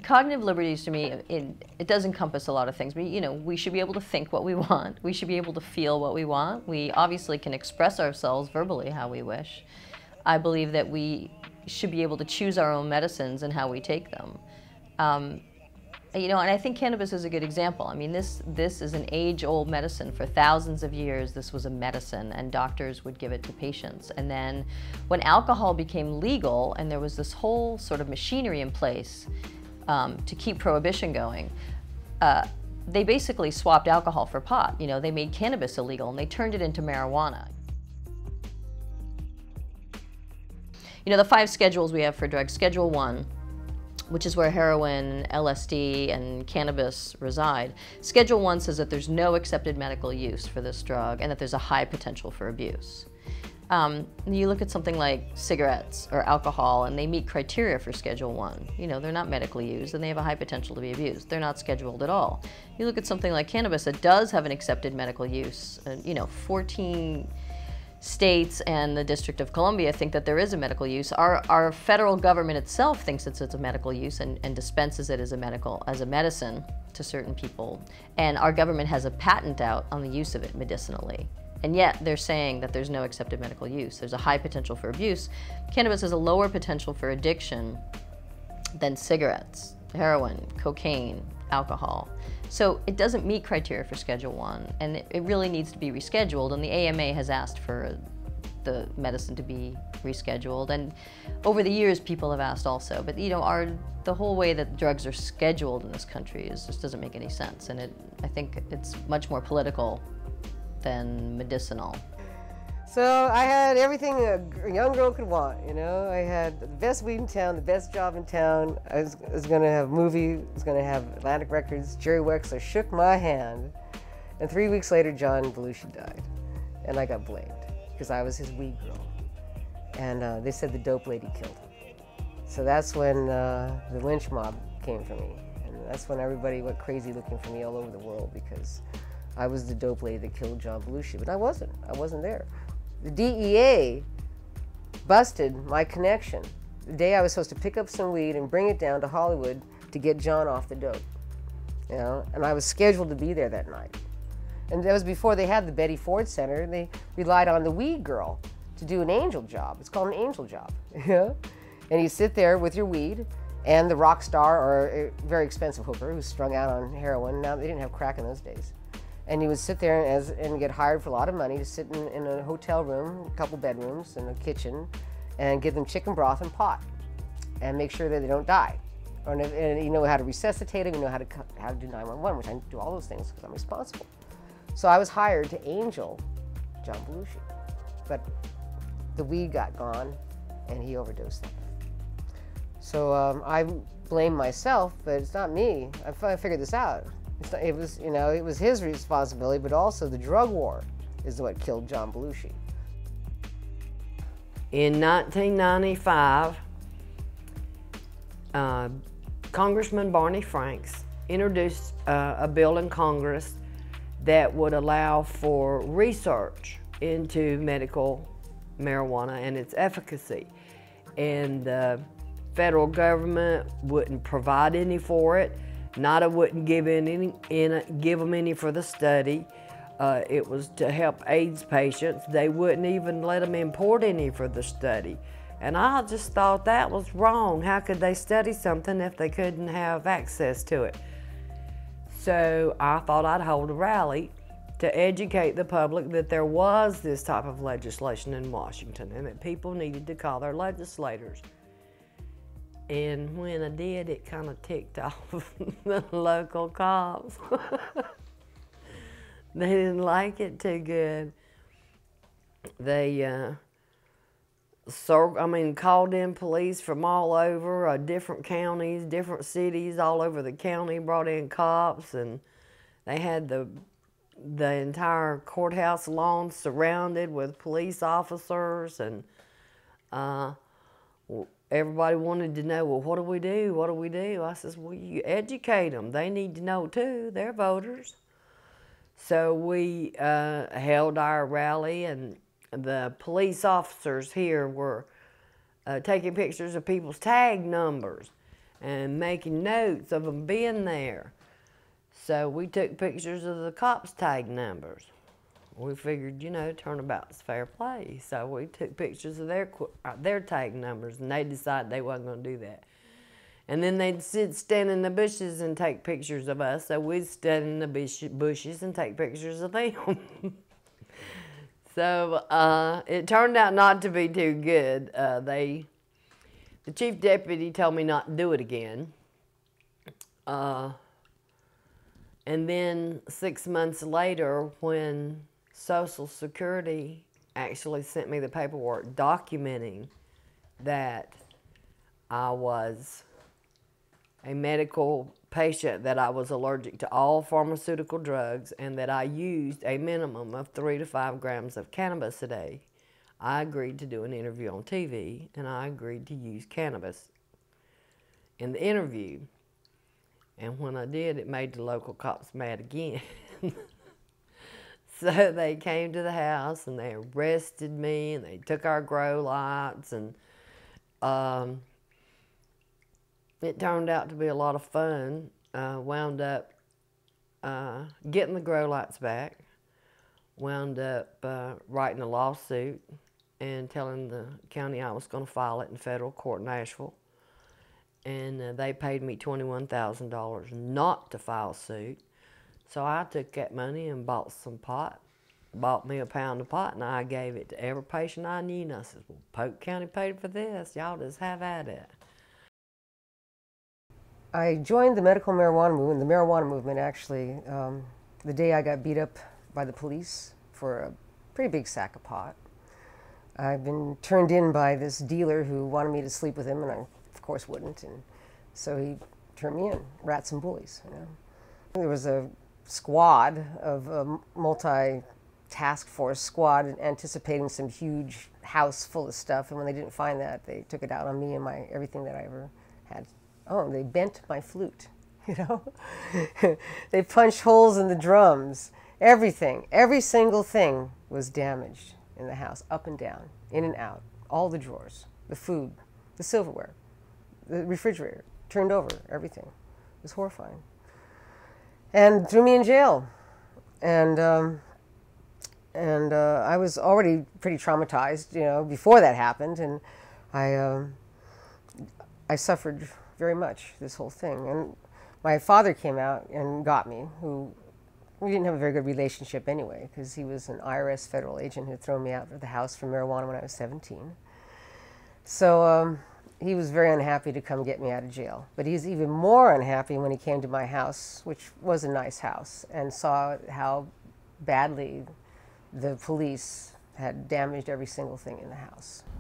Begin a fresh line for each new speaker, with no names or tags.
Cognitive liberties to me, it does encompass a lot of things. But, you know, we should be able to think what we want. We should be able to feel what we want. We obviously can express ourselves verbally how we wish. I believe that we should be able to choose our own medicines and how we take them. You know, and I think cannabis is a good example. I mean, this is an age-old medicine. For thousands of years, this was a medicine, and doctors would give it to patients. And then when alcohol became legal, and there was this whole sort of machinery in place to keep prohibition going, they basically swapped alcohol for pot. You know, they made cannabis illegal, and they turned it into marijuana. You know, the 5 schedules we have for drugs, Schedule 1, which is where heroin, LSD, and cannabis reside. Schedule 1 says that there's no accepted medical use for this drug and that there's a high potential for abuse. You look at something like cigarettes or alcohol, and they meet criteria for Schedule 1. You know, they're not medically used, and they have a high potential to be abused. They're not scheduled at all. You look at something like cannabis, it does have an accepted medical use. You know, 14 states and the District of Columbia think that there is a medical use. Our federal government itself thinks it's a medical use and dispenses it as a medicine to certain people. And our government has a patent out on the use of it medicinally. And yet they're saying that there's no accepted medical use. There's a high potential for abuse. Cannabis has a lower potential for addiction than cigarettes, heroin, cocaine, alcohol. So it doesn't meet criteria for Schedule 1, and it really needs to be rescheduled, and the AMA has asked for the medicine to be rescheduled, and over the years people have asked also. But you know, the whole way that drugs are scheduled in this country just doesn't make any sense, and I think it's much more political than medicinal.
So I had everything a young girl could want, you know. I had the best weed in town, the best job in town. I was going to have a movie, I was going to have Atlantic Records. Jerry Wexler shook my hand, and 3 weeks later, John Belushi died. And I got blamed, because I was his weed girl. And they said the dope lady killed him. So that's when the lynch mob came for me. And that's when everybody went crazy looking for me all over the world, because I was the dope lady that killed John Belushi. But I wasn't there. The DEA busted my connection the day I was supposed to pick up some weed and bring it down to Hollywood to get John off the dope, you know, and I was scheduled to be there that night. And that was before they had the Betty Ford Center, and they relied on the weed girl to do an angel job. It's called an angel job, you know? And you sit there with your weed and the rock star or a very expensive hooker who's strung out on heroin. Now, they didn't have crack in those days. And you would sit there and get hired for a lot of money to sit in a hotel room, a couple bedrooms and a kitchen, and give them chicken broth and pot, and make sure that they don't die. And you know how to resuscitate them, you know how to do 911, which I do all those things because I'm responsible. So I was hired to angel John Belushi, but the weed got gone, and he overdosed. So I blame myself, but it's not me. I figured this out. It was, you know, it was his responsibility, but also the drug war is what killed John Belushi.
In 1995, Congressman Barney Franks introduced a bill in Congress that would allow for research into medical marijuana and its efficacy. And the federal government wouldn't provide any for it. NIDA wouldn't give them any for the study. It was to help AIDS patients. They wouldn't even let them import any for the study. And I just thought that was wrong. How could they study something if they couldn't have access to it? So I thought I'd hold a rally to educate the public that there was this type of legislation in Washington and that people needed to call their legislators. And when I did, it kind of ticked off the local cops. They didn't like it too good. They called in police from all over, different counties, different cities, all over the county, brought in cops, and they had the entire courthouse lawn surrounded with police officers, and everybody wanted to know, well, what do we do? What do we do? I says, well, you educate them. They need to know too. They're voters. So we held our rally, and the police officers here were taking pictures of people's tag numbers. and making notes of them being there. So we took pictures of the cops' tag numbers. We figured, you know, turnabout's fair play. So we took pictures of their tag numbers, and they decided they wasn't going to do that. And then they'd stand in the bushes and take pictures of us, so we'd stand in the bushes and take pictures of them. So it turned out not to be too good. The chief deputy told me not to do it again. And then 6 months later, when Social Security actually sent me the paperwork documenting that I was a medical patient, that I was allergic to all pharmaceutical drugs, and that I used a minimum of 3 to 5 grams of cannabis a day, I agreed to do an interview on TV, and I agreed to use cannabis in the interview. And when I did, it made the local cops mad again. So they came to the house and they arrested me and they took our grow lights, and it turned out to be a lot of fun. Wound up getting the grow lights back, wound up writing a lawsuit and telling the county I was going to file it in federal court in Asheville. And they paid me $21,000 not to file suit. So I took that money and bought some pot, bought me a pound of pot, and I gave it to every patient I knew. And I said, well, Polk County paid for this. Y'all just have at it.
I joined the medical marijuana movement, the marijuana movement actually, the day I got beat up by the police for a pretty big sack of pot. I've been turned in by this dealer who wanted me to sleep with him, and I, of course, wouldn't. And so he turned me in, rats and bullies. You know? There was a squad of a multi-task force squad anticipating some huge house full of stuff, and when they didn't find that, they took it out on me and everything that I ever had. Oh, they bent my flute, you know? They punched holes in the drums. Everything, every single thing was damaged in the house, up and down, in and out, all the drawers, the food, the silverware, the refrigerator, turned over, everything. It was horrifying. And threw me in jail. And I was already pretty traumatized, you know, before that happened, and I suffered very much, this whole thing. And my father came out and got me, who we didn't have a very good relationship anyway, because he was an IRS federal agent who had thrown me out of the house for marijuana when I was 17. So he was very unhappy to come get me out of jail. But he was even more unhappy when he came to my house, which was a nice house, and saw how badly the police had damaged every single thing in the house.